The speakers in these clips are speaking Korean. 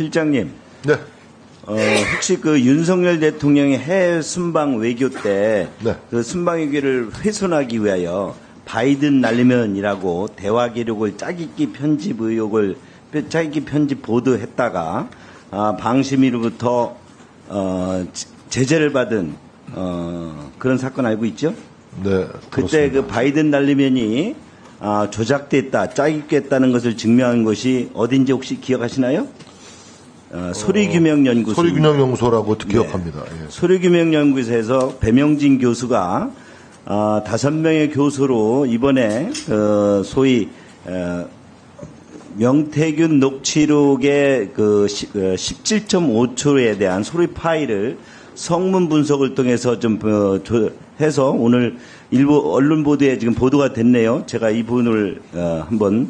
실장님. 네. 혹시 그 윤석열 대통령의 해외 순방 외교 때 네. 그 순방 외교를 훼손하기 위하여 바이든 날리면이라고 대화 기록을 짜깁기 편집 보도했다가 방심위로부터 제재를 받은 그런 사건 알고 있죠? 네. 그때 그렇습니다. 그 바이든 날리면이 조작됐다, 짜깁겠다는 것을 증명한 것이 어딘지 혹시 기억하시나요? 소리규명연구소. 소리균형연구소라고 기억합니다. 예. 소리규명연구소에서 배명진 교수가 5명의 교수로 이번에 소위 명태균 녹취록의 그 17.5초에 대한 소리 파일을 성문 분석을 통해서 좀 해서 오늘 일부 언론 보도에 지금 보도가 됐네요. 제가 이 부분을 한번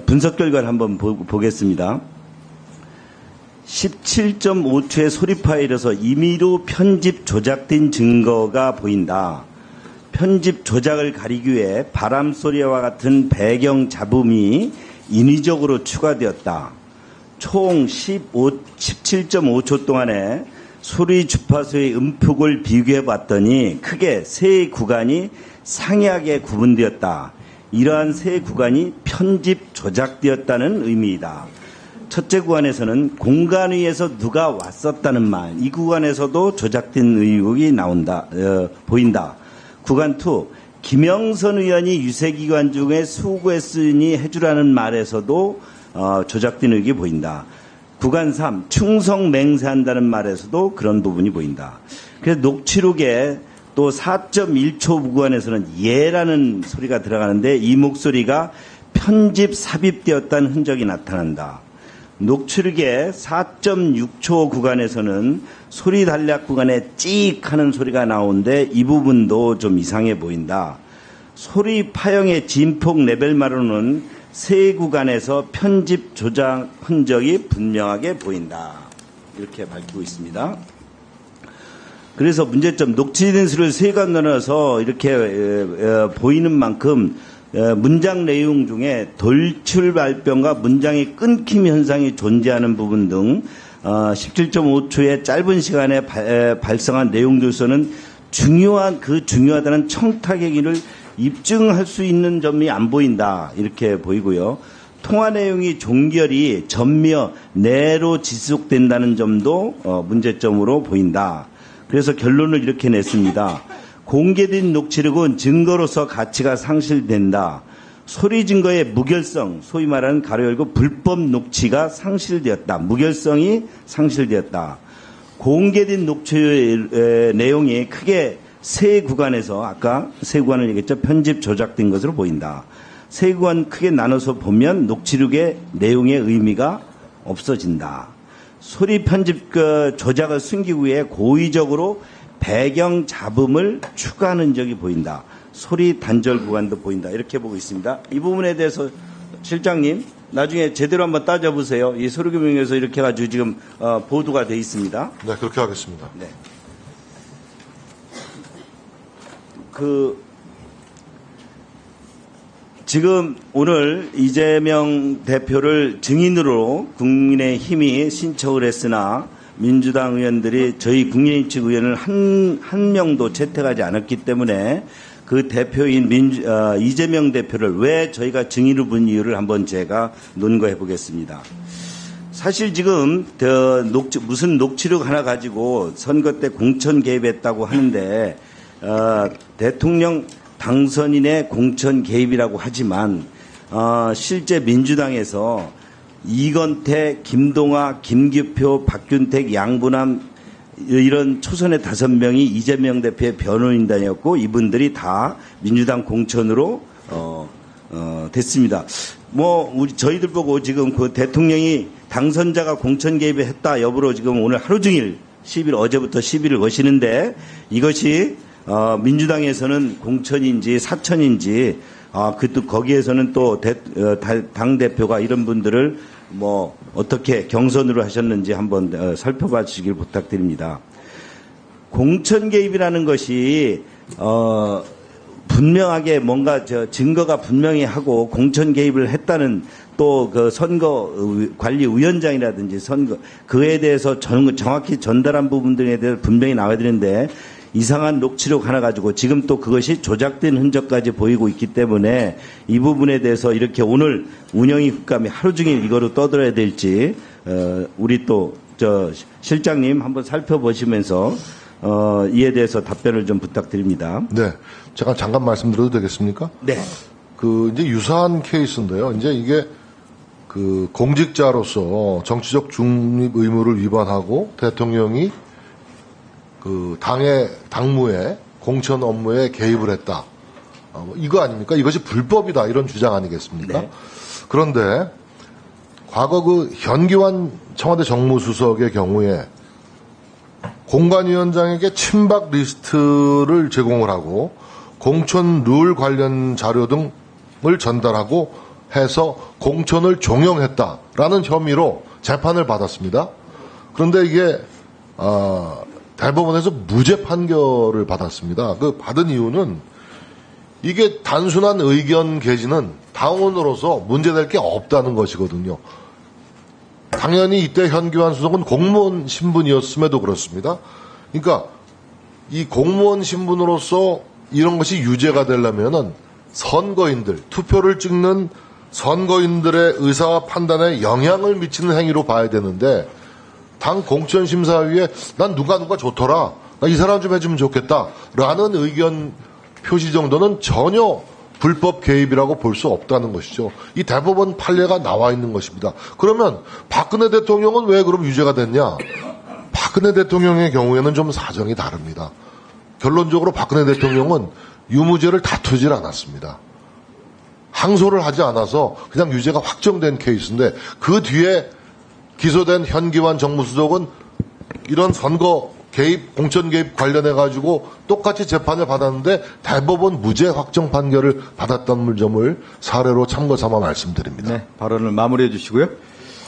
분석 결과를 한번 보겠습니다. 17.5초의 소리 파일에서 임의로 편집 조작된 증거가 보인다. 편집 조작을 가리기 위해 바람 소리와 같은 배경 잡음이 인위적으로 추가되었다. 총 17.5초 동안에 소리 주파수의 음폭을 비교해 봤더니 크게 세 구간이 상이하게 구분되었다. 이러한 세 구간이 편집 조작되었다는 의미이다. 첫째 구간에서는 공간 위에서 누가 왔었다는 말, 이 구간에서도 조작된 의혹이 보인다. 구간 2, 김영선 의원이 유세기관 중에 수고했으니 해주라는 말에서도 조작된 의혹이 보인다. 구간 3, 충성 맹세한다는 말에서도 그런 부분이 보인다. 그래서 녹취록에 또 4.1초 구간에서는 예라는 소리가 들어가는데 이 목소리가 편집 삽입되었다는 흔적이 나타난다. 녹취록의 4.6초 구간에서는 소리 단락 구간에 찍 하는 소리가 나오는데 이 부분도 좀 이상해 보인다. 소리 파형의 진폭 레벨만으로는 세 구간에서 편집 조작 흔적이 분명하게 보인다. 이렇게 밝히고 있습니다. 그래서 문제점, 녹취된 수를 세 간 나눠서 이렇게 보이는 만큼 문장 내용 중에 돌출 발병과 문장의 끊김 현상이 존재하는 부분 등 17.5초의 짧은 시간에 발생한 내용들에서는 중요하다는 청탁의 길을 입증할 수 있는 점이 안 보인다. 이렇게 보이고요. 통화 내용이 종결이 전며 내로 지속된다는 점도 문제점으로 보인다. 그래서 결론을 이렇게 냈습니다. 공개된 녹취록은 증거로서 가치가 상실된다. 소리 증거의 무결성, 소위 말하는 가로 열고 불법 녹취가 상실되었다. 무결성이 상실되었다. 공개된 녹취의 내용이 크게 세 구간에서 아까 세 구간을 얘기했죠. 편집 조작된 것으로 보인다. 세 구간 크게 나눠서 보면 녹취록의 내용의 의미가 없어진다. 소리 편집 조작을 숨기기 위해 고의적으로 배경 잡음을 추가하는 적이 보인다. 소리 단절 구간도 보인다. 이렇게 보고 있습니다. 이 부분에 대해서 실장님 나중에 제대로 한번 따져보세요. 이 소리규명에서 이렇게 해가지고 지금 보도가 돼 있습니다. 네, 그렇게 하겠습니다. 네. 지금 오늘 이재명 대표를 증인으로 국민의힘이 신청을 했으나 민주당 의원들이 저희 국민의힘 측 의원을 한 명도 채택하지 않았기 때문에 그 대표인 이재명 대표를 왜 저희가 증인으로 본 이유를 한번 제가 논거해 보겠습니다. 사실 지금 무슨 녹취록 하나 가지고 선거 때 공천 개입했다고 하는데 대통령 당선인의 공천 개입이라고 하지만 실제 민주당에서 이건태, 김동아, 김기표, 박균택, 양부남 이런 초선의 5명이 이재명 대표의 변호인단이었고 이분들이 다 민주당 공천으로 됐습니다. 저희들 보고 지금 그 대통령이 당선자가 공천 개입을 했다 여부로 지금 오늘 하루 종일 어제부터 시비를 거시는데 이것이 민주당에서는 공천인지 사천인지 거기에서는 또 당 대표가 이런 분들을 어떻게 경선으로 하셨는지 한번 살펴봐 주시길 부탁드립니다. 공천 개입이라는 것이 분명하게 뭔가 증거가 분명히 하고 공천 개입을 했다는 또 그 선거 관리위원장이라든지 선거 그에 대해서 정확히 전달한 부분들에 대해서 분명히 나와야 되는데 이상한 녹취록 하나 가지고 지금 또 그것이 조작된 흔적까지 보이고 있기 때문에 이 부분에 대해서 이렇게 오늘 운영위 국감이 하루 종일 이거로 떠들어야 될지 우리 또 실장님 한번 살펴보시면서 이에 대해서 답변을 좀 부탁드립니다. 네. 제가 잠깐 말씀드려도 되겠습니까? 네. 이제 유사한 케이스인데요. 이제 이게 공직자로서 정치적 중립 의무를 위반하고 대통령이 당의 당무에 공천 업무에 개입을 했다. 이거 아닙니까? 이것이 불법이다. 이런 주장 아니겠습니까? 네. 그런데 과거 현기환 청와대 정무수석의 경우에 공관위원장에게 친박 리스트를 제공을 하고 공천 룰 관련 자료 등을 전달하고 해서 공천을 종용했다라는 혐의로 재판을 받았습니다. 그런데 이게 대법원에서 무죄 판결을 받았습니다. 그 받은 이유는 이게 단순한 의견 개진은 당원으로서 문제될 게 없다는 것이거든요. 당연히 이때 현기환 수석은 공무원 신분이었음에도 그렇습니다. 그러니까 이 공무원 신분으로서 이런 것이 유죄가 되려면은 선거인들, 투표를 찍는 선거인들의 의사와 판단에 영향을 미치는 행위로 봐야 되는데 당 공천심사위에 난 누가 좋더라. 나 이 사람 좀 해주면 좋겠다. 라는 의견 표시 정도는 전혀 불법 개입이라고 볼 수 없다는 것이죠. 이 대법원 판례가 나와 있는 것입니다. 그러면 박근혜 대통령은 왜 그럼 유죄가 됐냐? 박근혜 대통령의 경우에는 좀 사정이 다릅니다. 결론적으로 박근혜 대통령은 유무죄를 다투질 않았습니다. 항소를 하지 않아서 그냥 유죄가 확정된 케이스인데 그 뒤에 기소된 현기환 정무수석은 이런 선거 개입, 공천 개입 관련해가지고 똑같이 재판을 받았는데 대법원 무죄 확정 판결을 받았다는 점을 사례로 참고 삼아 말씀드립니다. 네, 발언을 마무리해 주시고요.